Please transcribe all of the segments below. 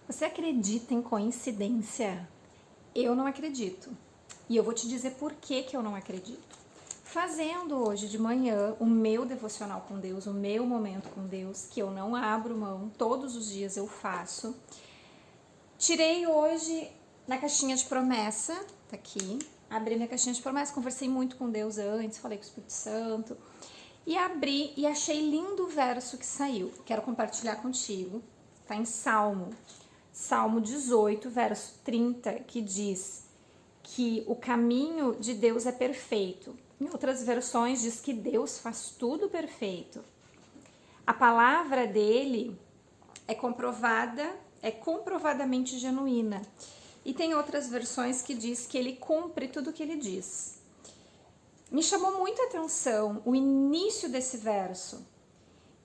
Você acredita em coincidência? Eu não acredito. E eu vou te dizer por que que eu não acredito. Fazendo hoje de manhã o meu devocional com Deus, o meu momento com Deus, que eu não abro mão, todos os dias eu faço. Tirei hoje na caixinha de promessa, tá aqui, abri minha caixinha de promessa, conversei muito com Deus antes, falei com o Espírito Santo, e abri e achei lindo o verso que saiu. Quero compartilhar contigo, tá em Salmo 18, verso 30, que diz que o caminho de Deus é perfeito. Em outras versões diz que Deus faz tudo perfeito. A palavra dele é comprovadamente genuína. E tem outras versões que diz que ele cumpre tudo o que ele diz. Me chamou muita atenção o início desse verso,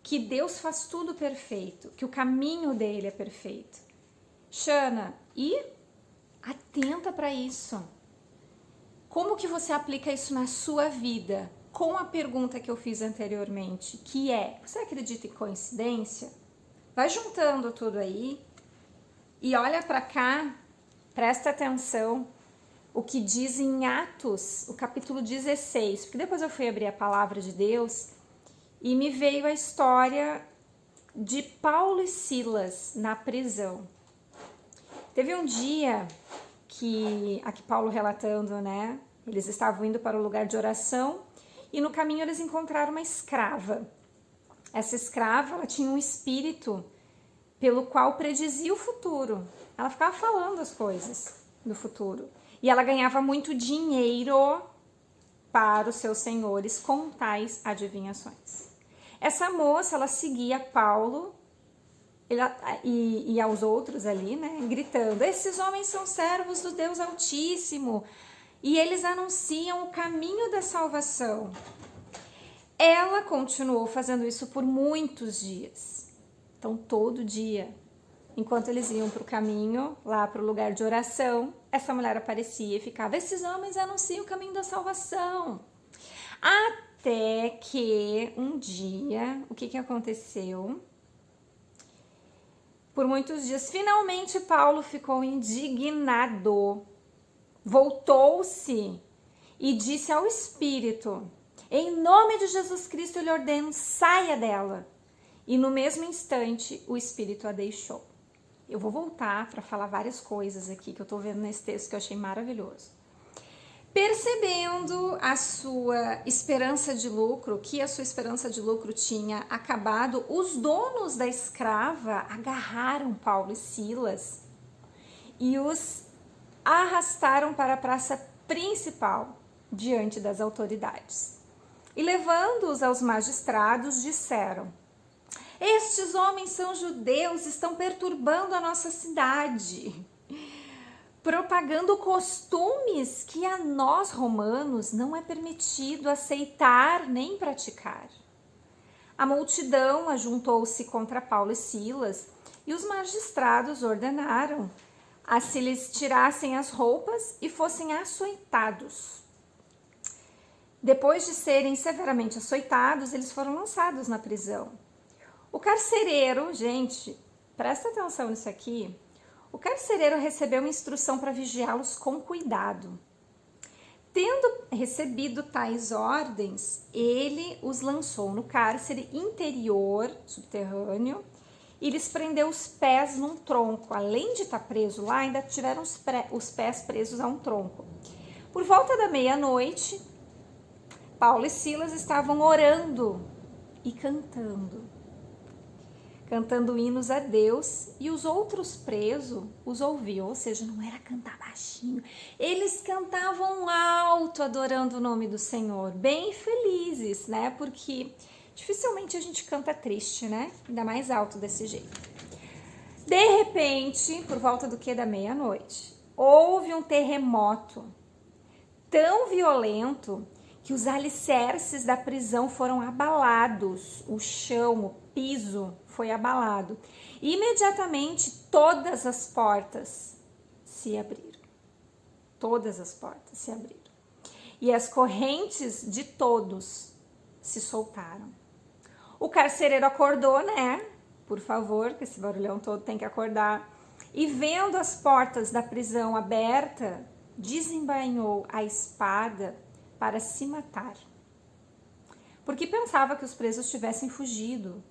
que Deus faz tudo perfeito, que o caminho dele é perfeito. Shana, e atenta para isso. Como que você aplica isso na sua vida? Com a pergunta que eu fiz anteriormente, que é, você acredita em coincidência? Vai juntando tudo aí e olha para cá, presta atenção o que diz em Atos, o capítulo 16, porque depois eu fui abrir a palavra de Deus e me veio a história de Paulo e Silas na prisão. Teve um dia que, aqui Paulo relatando, né, eles estavam indo para o lugar de oração e no caminho eles encontraram uma escrava. Essa escrava, ela tinha um espírito pelo qual predizia o futuro. Ela ficava falando as coisas do futuro. E ela ganhava muito dinheiro para os seus senhores com tais adivinhações. Essa moça, ela seguia Paulo e aos outros ali, né, gritando: esses homens são servos do Deus Altíssimo e eles anunciam o caminho da salvação. Ela continuou fazendo isso por muitos dias. Então, todo dia, enquanto eles iam para o caminho, lá para o lugar de oração, essa mulher aparecia e ficava: esses homens anunciam o caminho da salvação. Até que um dia, o que aconteceu? Por muitos dias, finalmente Paulo ficou indignado, voltou-se e disse ao Espírito: em nome de Jesus Cristo eu lhe ordeno, saia dela. E no mesmo instante o Espírito a deixou. Eu vou voltar para falar várias coisas aqui que eu estou vendo nesse texto que eu achei maravilhoso. Percebendo a sua esperança de lucro, que a sua esperança de lucro tinha acabado, os donos da escrava agarraram Paulo e Silas e os arrastaram para a praça principal diante das autoridades. E levando-os aos magistrados, disseram: estes homens são judeus, estão perturbando a nossa cidade, propagando costumes que a nós romanos não é permitido aceitar nem praticar. A multidão ajuntou-se contra Paulo e Silas e os magistrados ordenaram a se lhes tirassem as roupas e fossem açoitados. Depois de serem severamente açoitados, eles foram lançados na prisão. O carcereiro, gente, presta atenção nisso aqui, o carcereiro recebeu instrução para vigiá-los com cuidado. Tendo recebido tais ordens, ele os lançou no cárcere interior, subterrâneo, e lhes prendeu os pés num tronco. Além de estar preso lá, ainda tiveram os pés presos a um tronco. Por volta da meia-noite, Paulo e Silas estavam orando e cantando hinos a Deus, e os outros presos os ouviam, ou seja, não era cantar baixinho, eles cantavam alto, adorando o nome do Senhor, bem felizes, né, porque dificilmente a gente canta triste, né, ainda mais alto desse jeito. De repente, por volta do que da meia-noite, houve um terremoto tão violento que os alicerces da prisão foram abalados, o chão, o piso foi abalado. E imediatamente todas as portas se abriram. Todas as portas se abriram. E as correntes de todos se soltaram. O carcereiro acordou, né? Por favor, que esse barulhão todo tem que acordar. e vendo as portas da prisão aberta, desembainhou a espada para se matar, porque pensava que os presos tivessem fugido.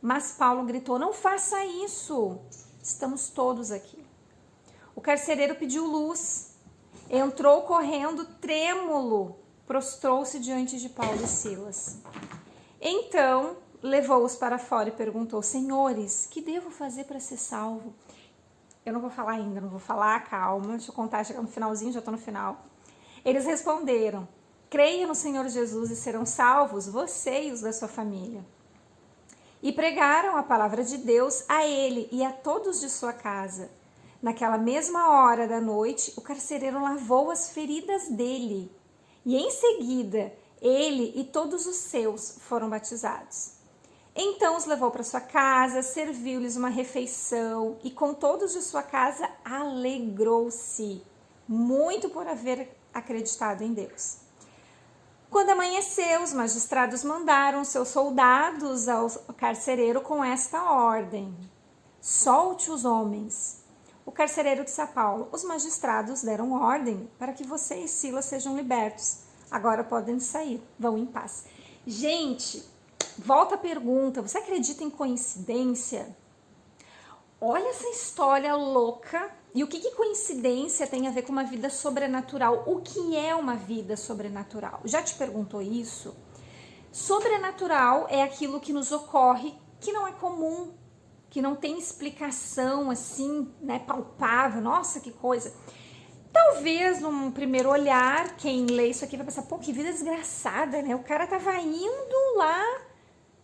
Mas Paulo gritou: não faça isso, estamos todos aqui. O carcereiro pediu luz, entrou correndo trêmulo, prostrou-se diante de Paulo e Silas. Então levou-os para fora e perguntou: senhores, que devo fazer para ser salvo? Eu não vou falar ainda, não vou falar, calma, deixa eu contar, chegar no finalzinho, já estou no final. Eles responderam: creia no Senhor Jesus e serão salvos você e os da sua família. E pregaram a palavra de Deus a ele e a todos de sua casa. Naquela mesma hora da noite, o carcereiro lavou as feridas dele. E em seguida, ele e todos os seus foram batizados. Então os levou para sua casa, serviu-lhes uma refeição e com todos de sua casa alegrou-se, muito por haver acreditado em Deus. Quando amanheceu, os magistrados mandaram seus soldados ao carcereiro com esta ordem: solte os homens. O carcereiro disse a Paulo: os magistrados deram ordem para que você e Silas sejam libertos. Agora podem sair, vão em paz. Gente, volta a pergunta: você acredita em coincidência? Olha essa história louca. E o que coincidência tem a ver com uma vida sobrenatural? O que é uma vida sobrenatural? Já te perguntou isso? Sobrenatural é aquilo que nos ocorre que não é comum, que não tem explicação assim, né, palpável. Nossa, que coisa! Talvez num primeiro olhar, quem lê isso aqui vai pensar: pô, que vida desgraçada, né? O cara tava indo lá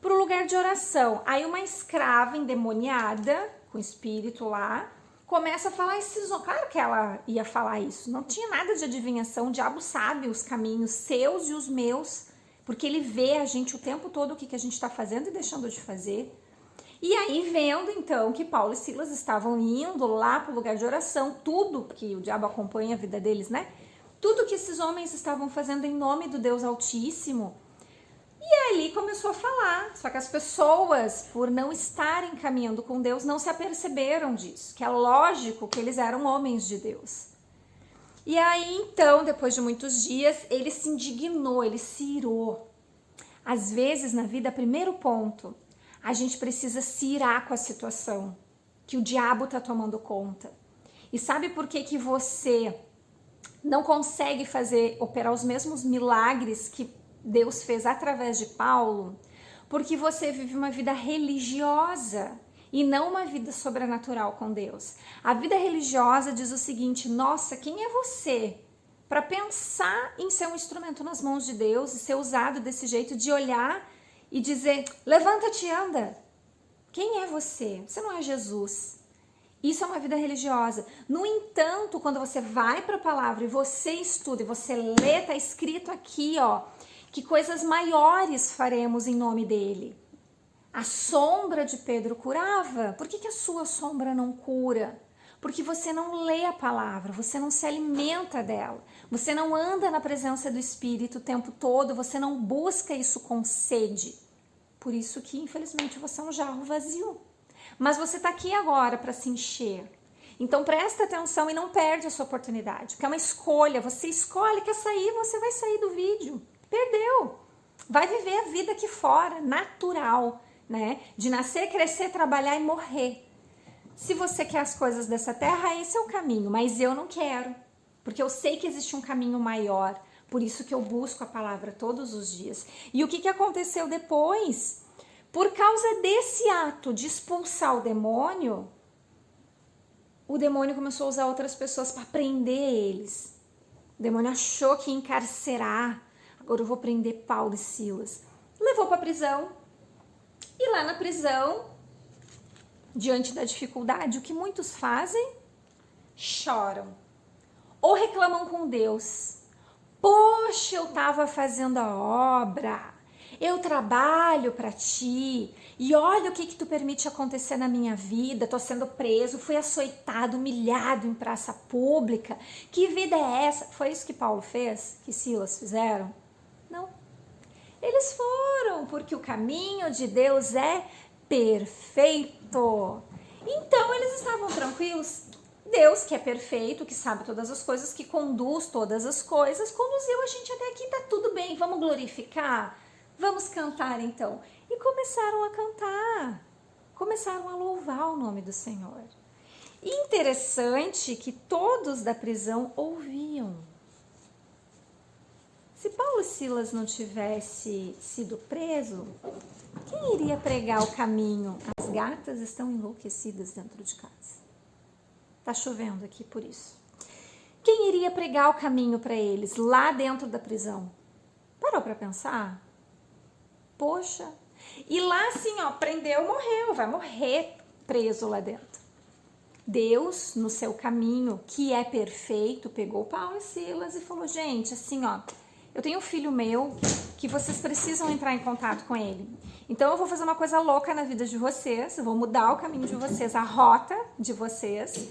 pro lugar de oração. Aí uma escrava endemoniada, com espírito lá, começa a falar esses... Claro que ela ia falar isso. Não tinha nada de adivinhação. O diabo sabe os caminhos seus e os meus, porque ele vê a gente o tempo todo, o que a gente está fazendo e deixando de fazer. E aí, vendo então que Paulo e Silas estavam indo lá para o lugar de oração, tudo que o diabo acompanha a vida deles, né? Tudo que esses homens estavam fazendo em nome do Deus Altíssimo. E ali começou a falar, só que as pessoas, por não estarem caminhando com Deus, não se aperceberam disso, que é lógico que eles eram homens de Deus. E aí, então, depois de muitos dias, ele se indignou, ele se irou. Às vezes, na vida, primeiro ponto, a gente precisa se irar com a situação, que o diabo está tomando conta. E sabe por que você não consegue operar os mesmos milagres que Deus fez através de Paulo? Porque você vive uma vida religiosa e não uma vida sobrenatural com Deus. A vida religiosa diz o seguinte: nossa, quem é você para pensar em ser um instrumento nas mãos de Deus e ser usado desse jeito, de olhar e dizer: levanta-te e anda? Quem é você? Você não é Jesus. Isso é uma vida religiosa. No entanto, quando você vai para a palavra e você estuda e você lê, está escrito aqui, ó, que coisas maiores faremos em nome dele. A sombra de Pedro curava. Por que a sua sombra não cura? Porque você não lê a palavra, você não se alimenta dela, você não anda na presença do Espírito o tempo todo, você não busca isso com sede. Por isso que, infelizmente, você é um jarro vazio. Mas você está aqui agora para se encher. Então presta atenção e não perde essa oportunidade, porque é uma escolha. Você escolhe, quer sair, você vai sair do vídeo. Perdeu. Vai viver a vida aqui fora, natural, né? De nascer, crescer, trabalhar e morrer. Se você quer as coisas dessa terra, esse é o caminho, mas eu não quero, porque eu sei que existe um caminho maior, por isso que eu busco a palavra todos os dias. E o que aconteceu depois? Por causa desse ato de expulsar o demônio começou a usar outras pessoas para prender eles. O demônio achou que ia encarcerar, agora eu vou prender Paulo e Silas. Levou para a prisão, e lá na prisão, diante da dificuldade, o que muitos fazem? Choram. Ou reclamam com Deus. Poxa, eu estava fazendo a obra, eu trabalho para ti, e olha o que tu permite acontecer na minha vida, tô sendo preso, fui açoitado, humilhado em praça pública, que vida é essa? Foi isso que Paulo fez? Que Silas fizeram? Não. Eles foram, porque o caminho de Deus é perfeito. Então eles estavam tranquilos. Deus, que é perfeito, que sabe todas as coisas, que conduz todas as coisas, conduziu a gente até aqui, tá tudo bem, vamos glorificar? Vamos cantar então. E começaram a cantar, começaram a louvar o nome do Senhor. E interessante que todos da prisão ouviam. Se Paulo e Silas não tivesse sido preso, quem iria pregar o caminho? As gatas estão enlouquecidas dentro de casa. Tá chovendo aqui por isso. Quem iria pregar o caminho para eles lá dentro da prisão? Parou para pensar? Poxa. E lá assim, ó, prendeu, morreu, vai morrer preso lá dentro. Deus, no seu caminho, que é perfeito, pegou Paulo e Silas e falou, gente, assim, ó, eu tenho um filho meu que vocês precisam entrar em contato com ele. Então eu vou fazer uma coisa louca na vida de vocês, eu vou mudar o caminho de vocês, a rota de vocês,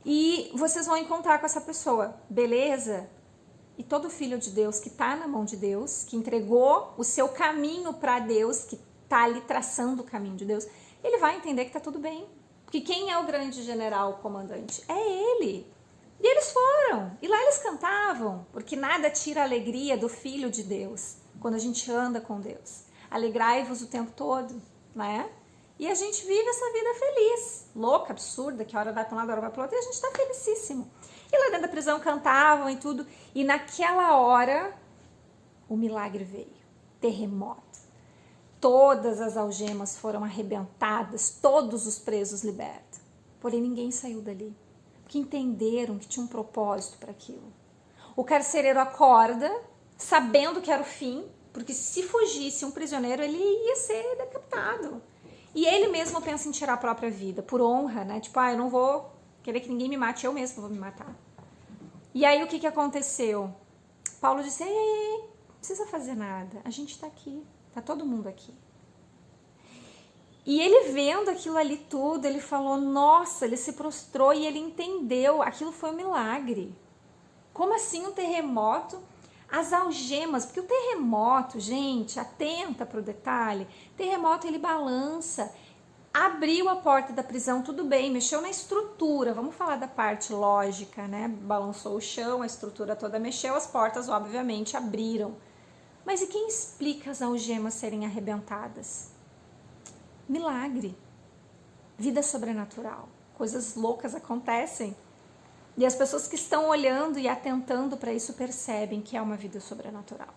e vocês vão encontrar com essa pessoa, beleza? E todo filho de Deus que tá na mão de Deus, que entregou o seu caminho para Deus, que tá ali traçando o caminho de Deus, ele vai entender que tá tudo bem. Porque quem é o grande general, o comandante? É ele. E eles foram. E lá eles cantavam, porque nada tira a alegria do filho de Deus, quando a gente anda com Deus. Alegrai-vos o tempo todo, né? E a gente vive essa vida feliz, louca, absurda, que a hora vai para um lado, a hora vai para o outro, e a gente tá felicíssimo. E lá dentro da prisão cantavam e tudo, e naquela hora o milagre veio, terremoto. Todas as algemas foram arrebentadas, todos os presos libertos. Porém, ninguém saiu dali, porque entenderam que tinha um propósito para aquilo. O carcereiro acorda, sabendo que era o fim, porque se fugisse um prisioneiro, ele ia ser decapitado. E ele mesmo pensa em tirar a própria vida, por honra, né? Tipo, eu não vou querer que ninguém me mate, eu mesmo vou me matar. E aí, o que aconteceu? Paulo disse, ei, não precisa fazer nada, a gente tá aqui. Tá todo mundo aqui. E ele vendo aquilo ali tudo, ele falou, nossa, ele se prostrou e ele entendeu, aquilo foi um milagre. Como assim um terremoto? As algemas, porque o terremoto, gente, atenta para o detalhe, terremoto ele balança, abriu a porta da prisão, tudo bem, mexeu na estrutura, vamos falar da parte lógica, né? Balançou o chão, a estrutura toda mexeu, as portas obviamente abriram. Mas e quem explica as algemas serem arrebentadas? Milagre. Vida sobrenatural. Coisas loucas acontecem. E as pessoas que estão olhando e atentando para isso percebem que é uma vida sobrenatural.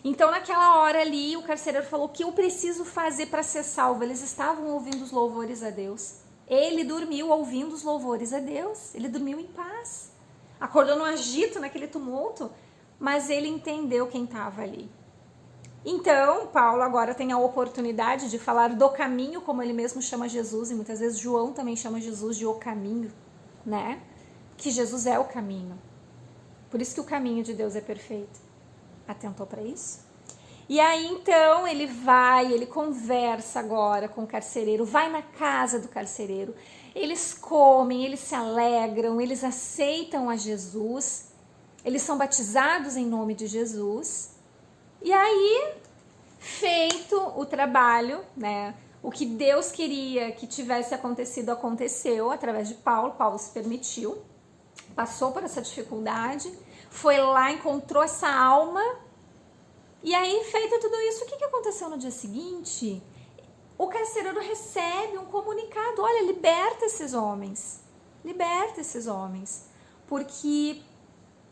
Então, naquela hora ali, o carcereiro falou, o que eu preciso fazer para ser salvo? Eles estavam ouvindo os louvores a Deus. Ele dormiu ouvindo os louvores a Deus. Ele dormiu em paz. Acordou no agito, naquele tumulto, mas ele entendeu quem estava ali. Então, Paulo agora tem a oportunidade de falar do caminho, como ele mesmo chama Jesus, e muitas vezes João também chama Jesus de o caminho, né? Que Jesus é o caminho. Por isso que o caminho de Deus é perfeito. Atentou para isso? E aí, então, ele conversa agora com o carcereiro, vai na casa do carcereiro, eles comem, eles se alegram, eles aceitam a Jesus, eles são batizados em nome de Jesus. E aí, feito o trabalho, né? O que Deus queria que tivesse acontecido, aconteceu através de Paulo. Paulo se permitiu, passou por essa dificuldade, foi lá, encontrou essa alma. E aí, feito tudo isso, o que aconteceu no dia seguinte? O carcereiro recebe um comunicado, olha, liberta esses homens, porque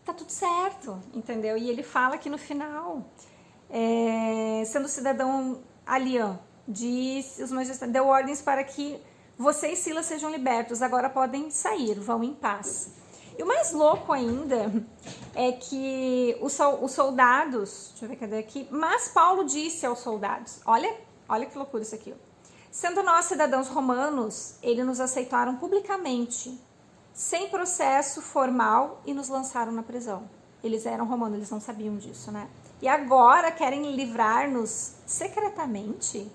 tá tudo certo, entendeu? E ele fala aqui no final, sendo cidadão alião, disse os magistrados, deu ordens para que você e Silas sejam libertos, agora podem sair, vão em paz. E o mais louco ainda é que os soldados, deixa eu ver, cadê aqui? Mas Paulo disse aos soldados, olha que loucura isso aqui. Sendo nós cidadãos romanos, eles nos aceitaram publicamente, sem processo formal e nos lançaram na prisão. Eles eram romanos, eles não sabiam disso, né? E agora querem livrar-nos secretamente?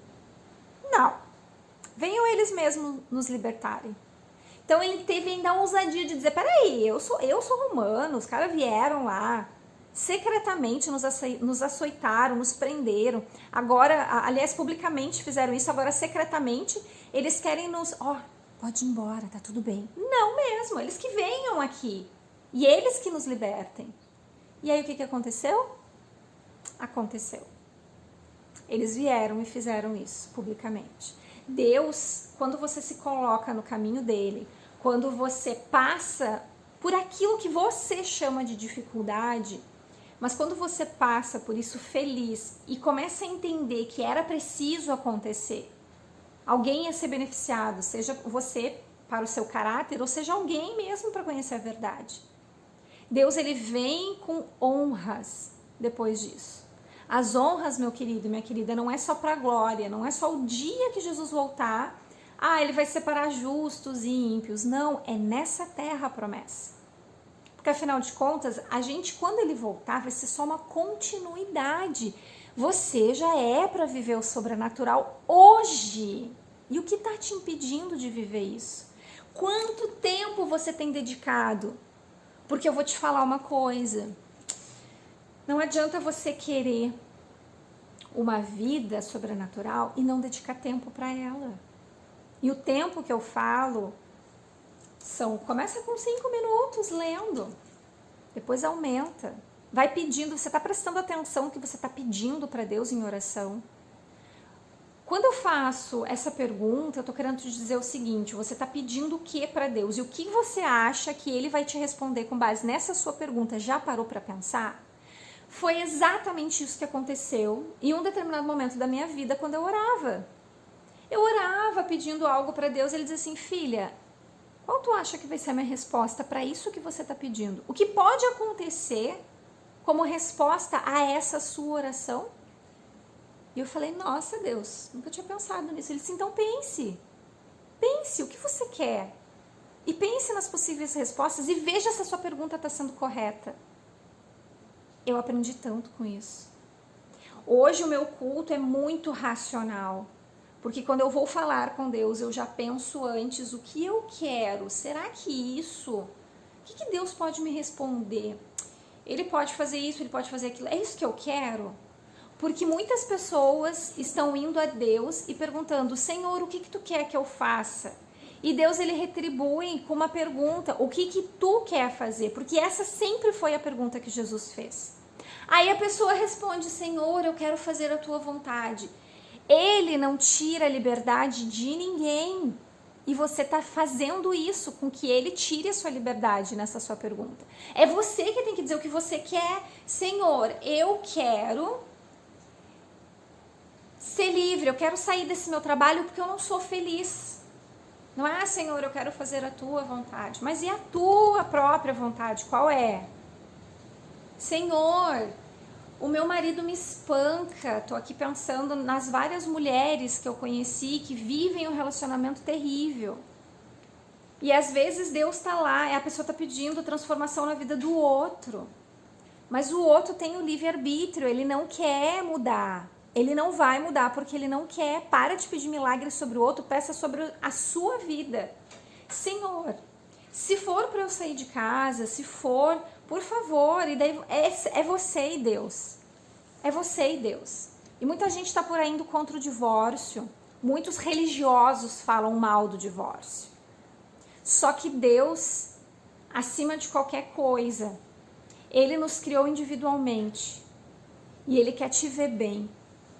Não. Venham eles mesmos nos libertarem. Então ele teve ainda a ousadia de dizer, peraí, eu sou romano, os caras vieram lá, secretamente nos açoitaram, nos prenderam, agora, aliás, publicamente fizeram isso, agora secretamente eles querem nos, pode ir embora, tá tudo bem. Não mesmo, eles que venham aqui. E eles que nos libertem. E aí o que aconteceu? Aconteceu. Eles vieram e fizeram isso publicamente. Deus, quando você se coloca no caminho dele, quando você passa por aquilo que você chama de dificuldade, mas quando você passa por isso feliz e começa a entender que era preciso acontecer, alguém ia ser beneficiado, seja você para o seu caráter, ou seja alguém mesmo para conhecer a verdade. Deus, ele vem com honras depois disso. As honras, meu querido e minha querida, não é só para a glória, não é só o dia que Jesus voltar, ele vai separar justos e ímpios. Não, é nessa terra a promessa. Porque afinal de contas, a gente, quando ele voltar, vai ser só uma continuidade. Você já é para viver o sobrenatural hoje. E o que está te impedindo de viver isso? Quanto tempo você tem dedicado? Porque eu vou te falar uma coisa. Não adianta você querer uma vida sobrenatural e não dedicar tempo para ela. E o tempo que eu falo começa com 5 minutos lendo, depois aumenta. Vai pedindo, você está prestando atenção no que você está pedindo para Deus em oração. Quando eu faço essa pergunta, eu estou querendo te dizer o seguinte: você está pedindo o que para Deus? E o que você acha que Ele vai te responder com base nessa sua pergunta? Já parou para pensar? Foi exatamente isso que aconteceu em um determinado momento da minha vida, quando eu orava. Eu orava pedindo algo para Deus, Ele dizia assim: filha, qual tu acha que vai ser a minha resposta para isso que você está pedindo? O que pode acontecer como resposta a essa sua oração? E eu falei: nossa, Deus, nunca tinha pensado nisso. Ele disse: então pense o que você quer. E pense nas possíveis respostas e veja se a sua pergunta está sendo correta. Eu aprendi tanto com isso. Hoje o meu culto é muito racional. Porque quando eu vou falar com Deus, eu já penso antes o que eu quero. Será que isso... O que Deus pode me responder? Ele pode fazer isso, ele pode fazer aquilo. É isso que eu quero? Porque muitas pessoas estão indo a Deus e perguntando: Senhor, o que tu quer que eu faça? E Deus, ele retribui com uma pergunta: o que tu quer fazer? Porque essa sempre foi a pergunta que Jesus fez. Aí a pessoa responde: Senhor, eu quero fazer a tua vontade. Ele não tira a liberdade de ninguém. E você está fazendo isso com que ele tire a sua liberdade nessa sua pergunta. É você que tem que dizer o que você quer. Senhor, eu quero ser livre, eu quero sair desse meu trabalho porque eu não sou feliz. Não é: Senhor, eu quero fazer a tua vontade. Mas e a tua própria vontade? Qual é? Senhor, o meu marido me espanca. Tô aqui pensando nas várias mulheres que eu conheci que vivem um relacionamento terrível. E às vezes Deus tá lá, a pessoa tá pedindo transformação na vida do outro. Mas o outro tem o livre-arbítrio, ele não quer mudar. Ele não vai mudar porque ele não quer. Para de pedir milagre sobre o outro, peça sobre a sua vida. Senhor, se for para eu sair de casa, se for, por favor, e daí é você e Deus. É você e Deus. E muita gente está por aí indo contra o divórcio. Muitos religiosos falam mal do divórcio. Só que Deus, acima de qualquer coisa, Ele nos criou individualmente. E Ele quer te ver bem.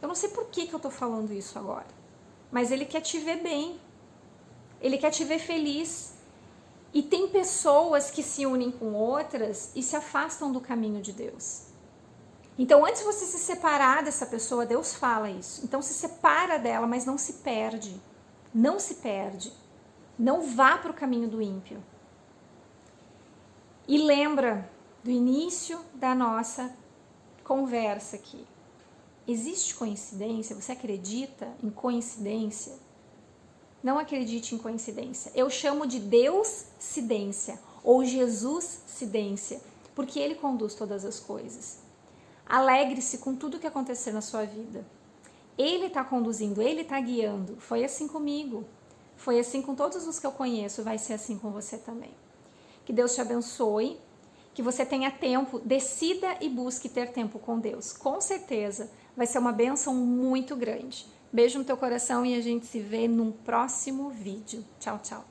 Eu não sei por que eu estou falando isso agora. Mas Ele quer te ver bem. Ele quer te ver feliz. E tem pessoas que se unem com outras e se afastam do caminho de Deus. Então, antes de você se separar dessa pessoa, Deus fala isso. Então, se separa dela, mas não se perde. Não se perde. Não vá para o caminho do ímpio. E lembra do início da nossa conversa aqui. Existe coincidência? Você acredita em coincidência? Não acredite em coincidência. Eu chamo de Deus-cidência ou Jesus-cidência, porque Ele conduz todas as coisas. Alegre-se com tudo que acontecer na sua vida. Ele está conduzindo, Ele está guiando. Foi assim comigo. Foi assim com todos os que eu conheço. Vai ser assim com você também. Que Deus te abençoe. Que você tenha tempo. Decida e busque ter tempo com Deus. Com certeza vai ser uma bênção muito grande. Beijo no teu coração e a gente se vê num próximo vídeo. Tchau, tchau.